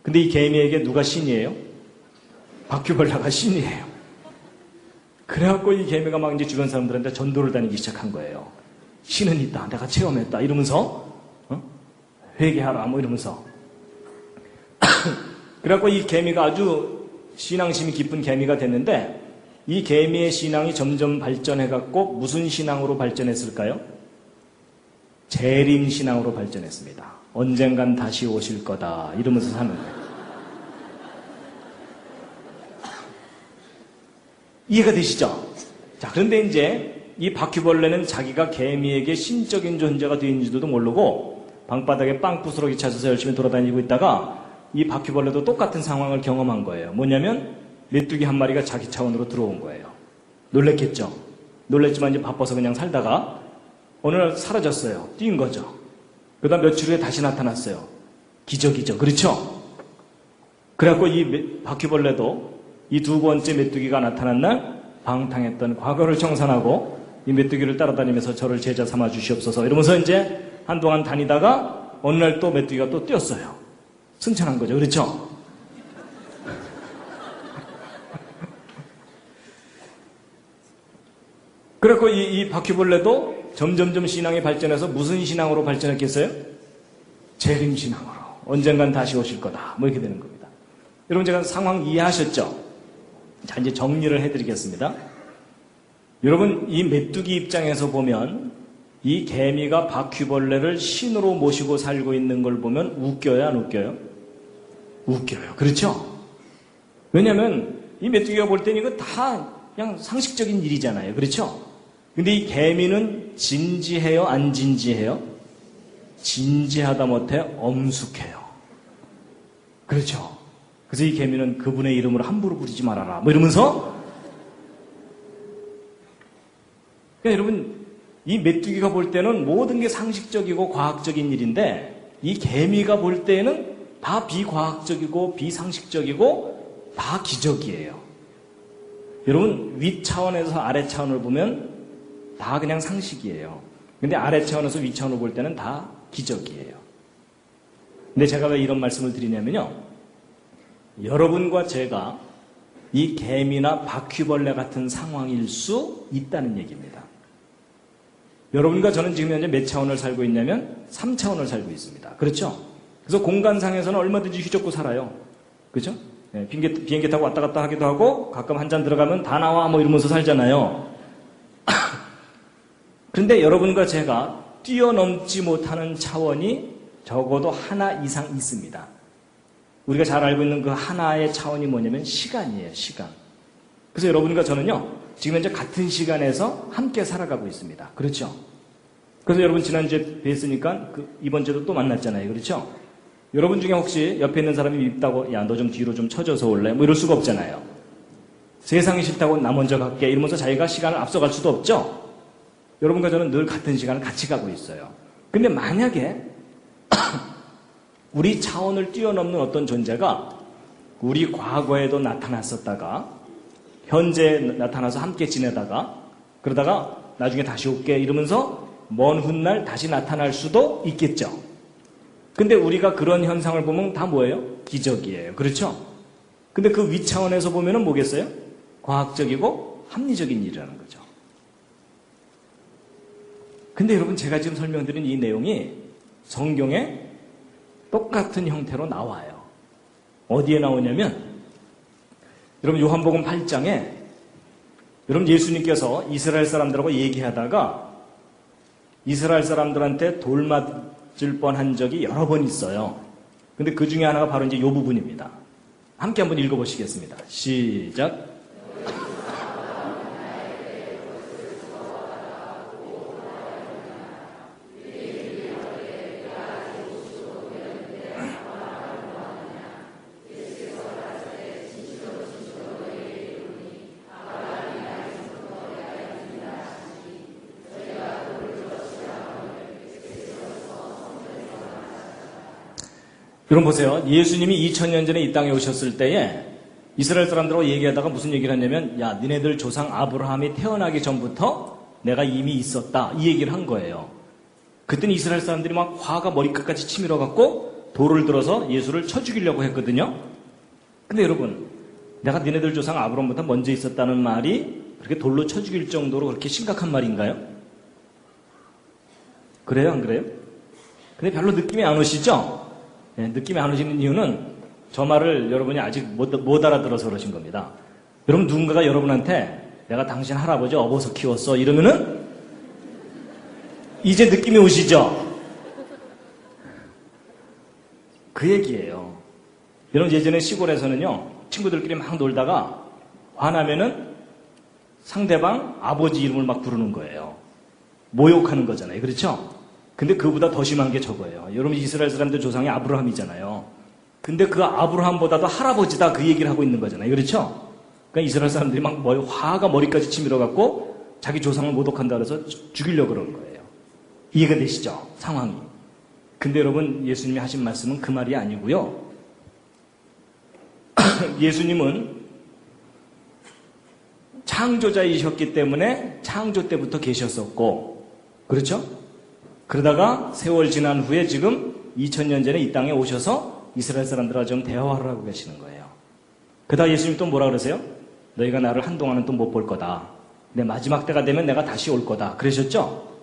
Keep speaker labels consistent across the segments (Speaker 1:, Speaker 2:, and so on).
Speaker 1: 근데 이 개미에게 누가 신이에요? 바퀴벌레가 신이에요. 그래갖고 이 개미가 막 이제 주변 사람들한테 전도를 다니기 시작한 거예요. 신은 있다. 내가 체험했다. 이러면서, 회개하라. 뭐 이러면서. 그래갖고 이 개미가 아주 신앙심이 깊은 개미가 됐는데, 이 개미의 신앙이 점점 발전해갖고 무슨 신앙으로 발전했을까요? 재림 신앙으로 발전했습니다. 언젠간 다시 오실 거다. 이러면서 사는 거예요. 이해가 되시죠? 자, 그런데 이제 이 바퀴벌레는 자기가 개미에게 신적인 존재가 되는지도 모르고 방바닥에 빵 부스러기 찾아서 열심히 돌아다니고 있다가 이 바퀴벌레도 똑같은 상황을 경험한 거예요. 뭐냐면 메뚜기 한 마리가 자기 차원으로 들어온 거예요. 놀랬겠죠? 놀랬지만 이제 바빠서 그냥 살다가 어느 날 사라졌어요. 뛴 거죠. 그 다음 며칠 후에 다시 나타났어요. 기적이죠. 그렇죠? 그래갖고 이 바퀴벌레도 이 두 번째 메뚜기가 나타난 날 방탕했던 과거를 청산하고 이 메뚜기를 따라다니면서 저를 제자 삼아 주시옵소서 이러면서 이제 한동안 다니다가 어느 날 또 메뚜기가 또 뛰었어요. 승천한 거죠. 그렇죠? 그래서 이 바퀴벌레도 점점점 신앙이 발전해서 무슨 신앙으로 발전했겠어요? 재림 신앙으로. 언젠간 다시 오실 거다. 뭐 이렇게 되는 겁니다. 여러분 제가 상황 이해하셨죠? 자, 이제 정리를 해드리겠습니다. 여러분, 이 메뚜기 입장에서 보면 이 개미가 바퀴벌레를 신으로 모시고 살고 있는 걸 보면 웃겨요, 안 웃겨요? 웃겨요. 그렇죠? 왜냐면 이 메뚜기가 볼 때는 이거 다 그냥 상식적인 일이잖아요. 그렇죠? 근데 이 개미는 진지해요, 안 진지해요? 진지하다 못해 엄숙해요. 그렇죠? 그래서 이 개미는 그분의 이름을 함부로 부르지 말아라. 뭐 이러면서. 그러니까 여러분, 이 메뚜기가 볼 때는 모든 게 상식적이고 과학적인 일인데, 이 개미가 볼 때는 다 비과학적이고 비상식적이고 다 기적이에요. 여러분, 위 차원에서 아래 차원을 보면 다 그냥 상식이에요. 근데 아래 차원에서 위 차원을 볼 때는 다 기적이에요. 근데 제가 왜 이런 말씀을 드리냐면요. 여러분과 제가 이 개미나 바퀴벌레 같은 상황일 수 있다는 얘기입니다. 여러분과 저는 지금 현재 몇 차원을 살고 있냐면 3차원을 살고 있습니다. 그렇죠? 그래서 공간상에서는 얼마든지 휘젓고 살아요. 그렇죠? 네, 비행기 타고 왔다 갔다 하기도 하고 가끔 한 잔 들어가면 다 나와 뭐 이러면서 살잖아요. 그런데 여러분과 제가 뛰어넘지 못하는 차원이 적어도 하나 이상 있습니다. 우리가 잘 알고 있는 그 하나의 차원이 뭐냐면 시간이에요. 시간. 그래서 여러분과 저는요. 지금 현재 같은 시간에서 함께 살아가고 있습니다. 그렇죠? 그래서 여러분 지난주에 뵀으니까 이번 주에도 또 만났잖아요. 그렇죠? 여러분 중에 혹시 옆에 있는 사람이 밉다고 야, 너 좀 뒤로 좀 쳐져서 올래? 뭐 이럴 수가 없잖아요. 세상이 싫다고 나 먼저 갈게 이러면서 자기가 시간을 앞서갈 수도 없죠? 여러분과 저는 늘 같은 시간을 같이 가고 있어요. 근데 만약에 우리 차원을 뛰어넘는 어떤 존재가 우리 과거에도 나타났었다가 현재 나타나서 함께 지내다가 그러다가 나중에 다시 올게 이러면서 먼 훗날 다시 나타날 수도 있겠죠. 근데 우리가 그런 현상을 보면 다 뭐예요? 기적이에요. 그렇죠? 근데 그 위차원에서 보면은 뭐겠어요? 과학적이고 합리적인 일이라는 거죠. 근데 여러분 제가 지금 설명드린 이 내용이 성경에 똑같은 형태로 나와요. 어디에 나오냐면 여러분 요한복음 8장에 여러분 예수님께서 이스라엘 사람들하고 얘기하다가 이스라엘 사람들한테 돌 맞을 뻔한 적이 여러 번 있어요. 근데 그 중에 하나가 바로 이제 요 부분입니다. 함께 한번 읽어보시겠습니다. 시작. 여러분 보세요. 예수님이 2000년 전에 이 땅에 오셨을 때에 이스라엘 사람들하고 얘기하다가 무슨 얘기를 했냐면 야 니네들 조상 아브라함이 태어나기 전부터 내가 이미 있었다 이 얘기를 한 거예요. 그때는 이스라엘 사람들이 막 화가 머리끝까지 치밀어갖고 돌을 들어서 예수를 쳐 죽이려고 했거든요. 근데 여러분, 내가 니네들 조상 아브라함보다 먼저 있었다는 말이 그렇게 돌로 쳐 죽일 정도로 그렇게 심각한 말인가요? 그래요, 안 그래요? 근데 별로 느낌이 안 오시죠? 네, 느낌이 안 오시는 이유는 저 말을 여러분이 아직 못 알아들어서 그러신 겁니다. 여러분, 누군가가 여러분한테 내가 당신 할아버지 업어서 키웠어 이러면은 이제 느낌이 오시죠? 그 얘기예요. 여러분, 예전에 시골에서는요, 친구들끼리 막 놀다가 화나면은 상대방 아버지 이름을 막 부르는 거예요. 모욕하는 거잖아요. 그렇죠? 근데 그보다 더 심한 게 저거예요. 여러분, 이스라엘 사람들 조상이 아브라함이잖아요. 근데 그 아브라함보다도 할아버지다 그 얘기를 하고 있는 거잖아요. 그렇죠? 그러니까 이스라엘 사람들이 막 화가 머리까지 치밀어갖고 자기 조상을 모독한다 그래서 죽이려고 그러는 거예요. 이해가 되시죠? 상황이. 근데 여러분, 예수님이 하신 말씀은 그 말이 아니고요. 예수님은 창조자이셨기 때문에 창조 때부터 계셨었고, 그렇죠? 그러다가 세월 지난 후에 지금 2000년 전에 이 땅에 오셔서 이스라엘 사람들과 좀 대화를 하고 계시는 거예요. 그러다 예수님 또 뭐라 그러세요? 너희가 나를 한동안은 또 못 볼 거다. 내 마지막 때가 되면 내가 다시 올 거다. 그러셨죠?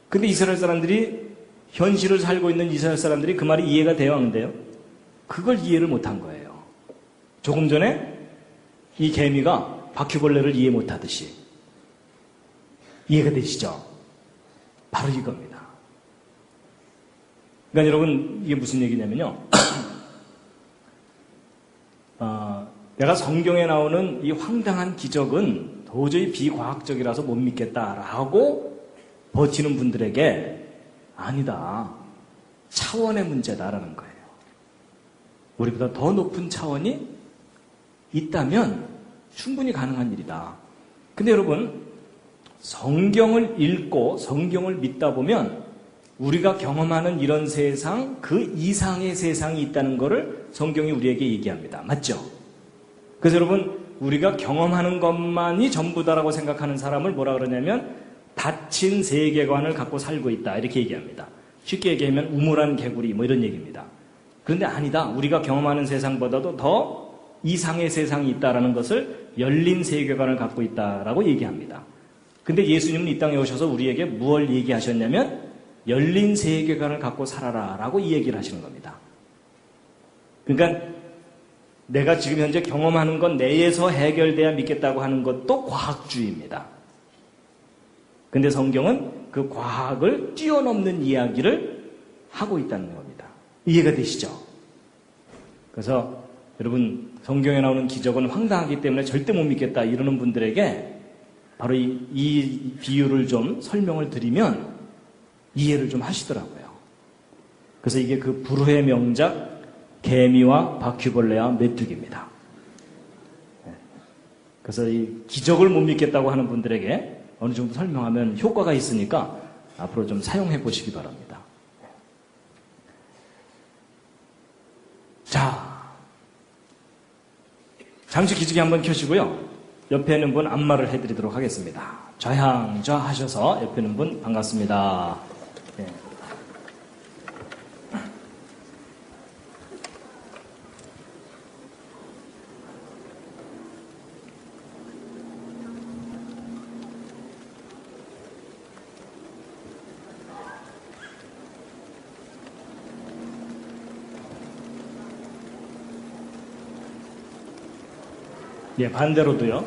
Speaker 1: 근데 이스라엘 사람들이, 현실을 살고 있는 이스라엘 사람들이 그 말이 이해가 돼요, 안 돼요? 그걸 이해를 못한 거예요. 조금 전에 이 개미가 바퀴벌레를 이해 못하듯이. 이해가 되시죠? 바로 이겁니다. 그러니까 여러분, 이게 무슨 얘기냐면요. 내가 성경에 나오는 이 황당한 기적은 도저히 비과학적이라서 못 믿겠다라고 버티는 분들에게 아니다. 차원의 문제다라는 거예요. 우리보다 더 높은 차원이 있다면 충분히 가능한 일이다. 근데 여러분, 성경을 읽고 성경을 믿다 보면 우리가 경험하는 이런 세상, 그 이상의 세상이 있다는 것을 성경이 우리에게 얘기합니다. 맞죠? 그래서 여러분, 우리가 경험하는 것만이 전부다라고 생각하는 사람을 뭐라 그러냐면 닫힌 세계관을 갖고 살고 있다 이렇게 얘기합니다. 쉽게 얘기하면 우물안 개구리 뭐 이런 얘기입니다. 그런데 아니다. 우리가 경험하는 세상보다도 더 이상의 세상이 있다라는 것을 열린 세계관을 갖고 있다라고 얘기합니다. 근데 예수님은 이 땅에 오셔서 우리에게 무엇을 얘기하셨냐면 열린 세계관을 갖고 살아라라고 이 얘기를 하시는 겁니다. 그러니까 내가 지금 현재 경험하는 건 내에서 해결돼야 믿겠다고 하는 것도 과학주의입니다. 근데 성경은 그 과학을 뛰어넘는 이야기를 하고 있다는 겁니다. 이해가 되시죠? 그래서 여러분, 성경에 나오는 기적은 황당하기 때문에 절대 못 믿겠다 이러는 분들에게 바로 이 비유를 좀 설명을 드리면 이해를 좀 하시더라고요. 그래서 이게 그 불후의 명작 개미와 바퀴벌레와 메뚜기입니다. 그래서 이 기적을 못 믿겠다고 하는 분들에게 어느 정도 설명하면 효과가 있으니까 앞으로 좀 사용해 보시기 바랍니다. 자, 잠시 기지개 한번 켜시고요. 옆에 있는 분 안마를 해드리도록 하겠습니다. 좌향좌 하셔서 옆에 있는 분 반갑습니다. 네. 예, 반대로도요.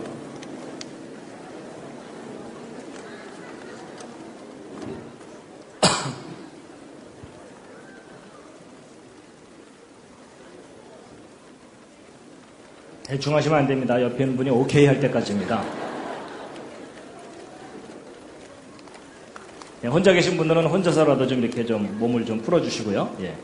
Speaker 1: 대충 하시면 안 됩니다. 옆에 있는 분이 오케이 할 때까지입니다. 예, 혼자 계신 분들은 혼자서라도 좀 이렇게 좀 몸을 좀 풀어주시고요. 예.